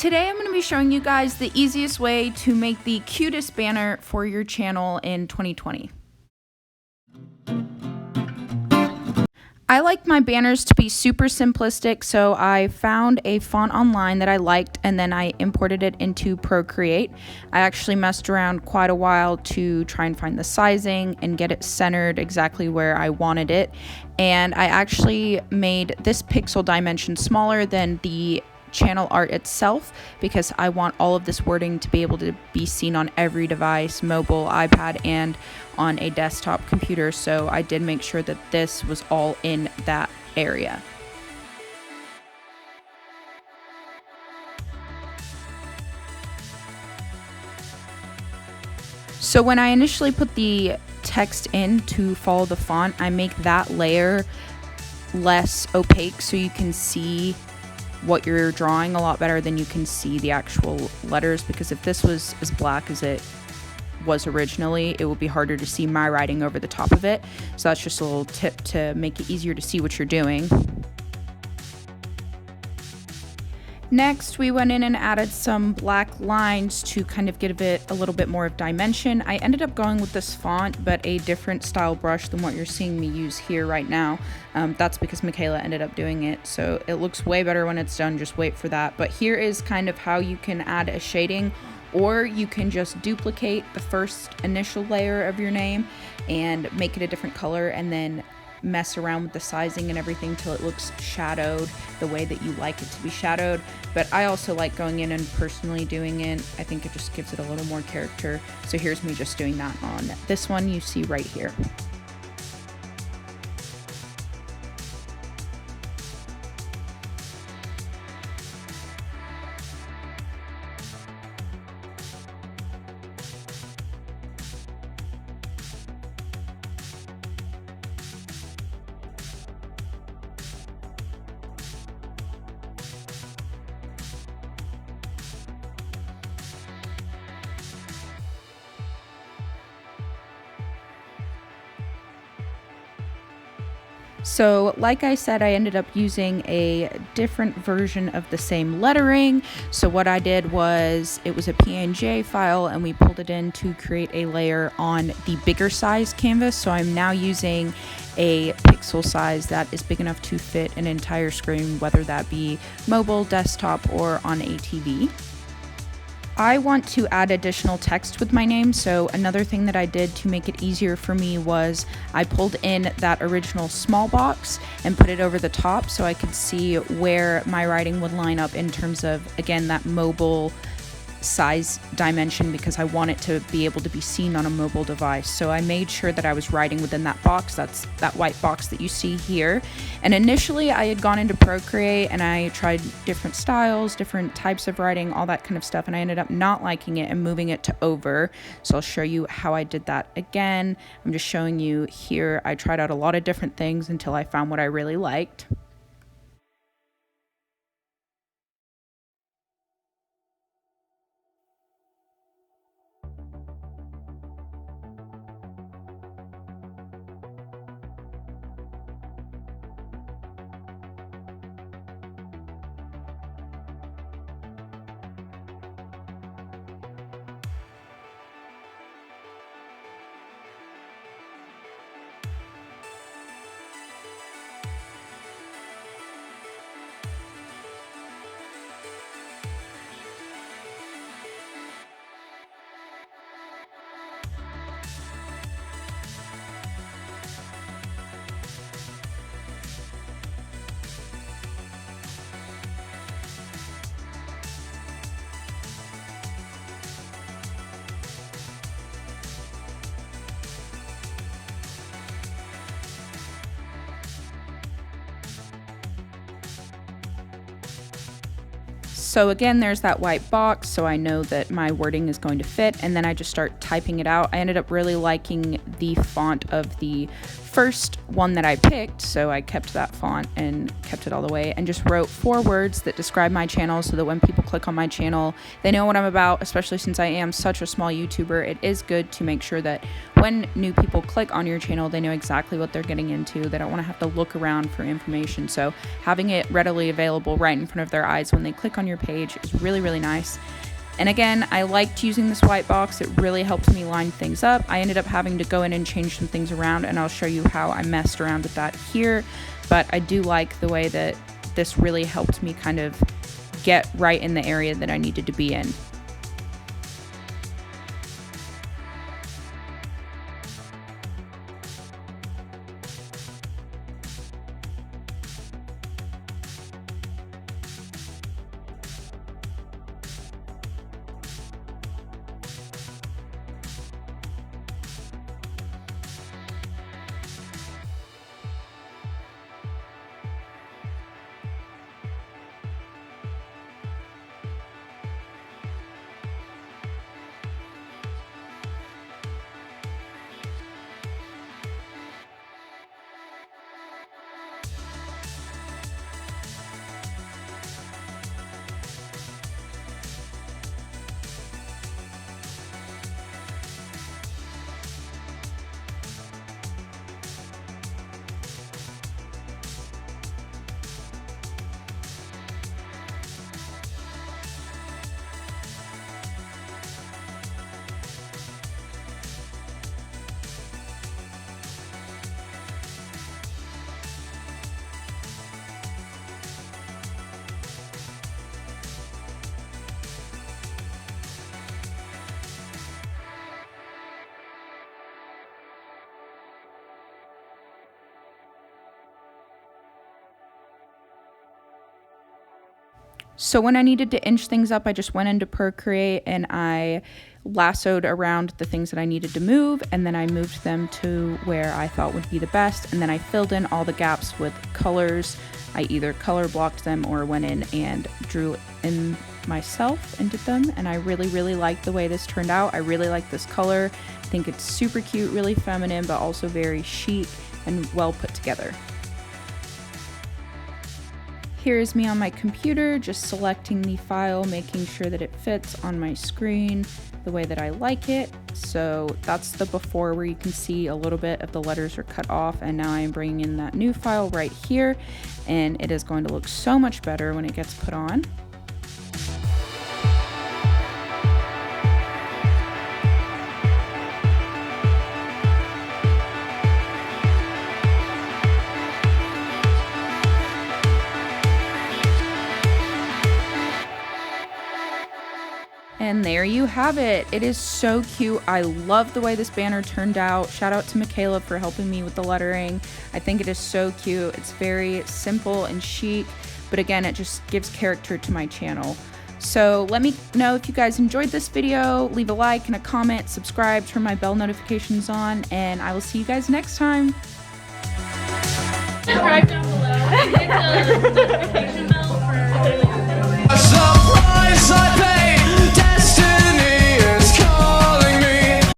Today I'm going to be showing you guys the easiest way to make the cutest banner for your channel in 2020. I like my banners to be super simplistic, so I found a font online that I liked and then I imported it into Procreate. I actually messed around quite a while to try and find the sizing and get it centered exactly where I wanted it. And I actually made this pixel dimension smaller than the channel art itself because I want all of this wording to be able to be seen on every device, mobile, iPad, and on a desktop computer. So I did make sure that this was all in that area. So when I initially put the text in to follow the font, I make that layer less opaque so you can see what you're drawing a lot better than you can see the actual letters, because if this was as black as it was originally, it would be harder to see my writing over the top of it. So that's just a little tip to make it easier to see what you're doing. Next, we went in and added some black lines to kind of give it a little bit more of dimension. I ended up going with this font, but a different style brush than what you're seeing me use here right now. That's because Michaela ended up doing it, so it looks way better when it's done. Just wait for that. But here is kind of how you can add a shading, or you can just duplicate the first initial layer of your name and make it a different color and then mess around with the sizing and everything till it looks shadowed the way that you like it to be shadowed. But I also like going in and personally doing it. I think it just gives it a little more character. So here's me just doing that on this one you see right here. So like I said, I ended up using a different version of the same lettering. So what I did was, it was a PNG file and we pulled it in to create a layer on the bigger size canvas. So I'm now using a pixel size that is big enough to fit an entire screen, whether that be mobile, desktop, or on a TV. I want to add additional text with my name, so another thing that I did to make it easier for me was I pulled in that original small box and put it over the top so I could see where my writing would line up in terms of, again, that mobile size dimension, because I want it to be able to be seen on a mobile device. So I made sure that I was writing within that box. That's that white box that you see here. And initially I had gone into Procreate and I tried different styles, different types of writing, all that kind of stuff, and I ended up not liking it and moving it to over. So I'll show you how I did that again. I'm just showing you here. I tried out a lot of different things until I found what I really liked. So again, there's that white box, so I know that my wording is going to fit, and then I just start typing it out. I ended up really liking the font of the first one that I picked, so I kept that font and kept it all the way and just wrote 4 words that describe my channel so that when people click on my channel, they know what I'm about, especially since I am such a small YouTuber. It is good to make sure that when new people click on your channel, they know exactly what they're getting into. They don't want to have to look around for information. So having it readily available right in front of their eyes when they click on your page is really, really nice. And again, I liked using this white box. It really helped me line things up. I ended up having to go in and change some things around, and I'll show you how I messed around with that here. But I do like the way that this really helped me kind of get right in the area that I needed to be in. So when I needed to inch things up, I just went into Procreate and I lassoed around the things that I needed to move, and then I moved them to where I thought would be the best, and then I filled in all the gaps with colors. I either color blocked them or went in and drew in myself and did them, and I really, really like the way this turned out. I really like this color. I think it's super cute, really feminine, but also very chic and well put together. Here is me on my computer, just selecting the file, making sure that it fits on my screen the way that I like it. So that's the before, where you can see a little bit of the letters are cut off, and now I am bringing in that new file right here, and it is going to look so much better when it gets put on. And there you have it. It is so cute. I love the way this banner turned out. Shout out to Michaela for helping me with the lettering. I think it is so cute. It's very simple and chic, but again, it just gives character to my channel. So let me know if you guys enjoyed this video. Leave a like and a comment, subscribe, turn my bell notifications on, and I will see you guys next time. Subscribe down below.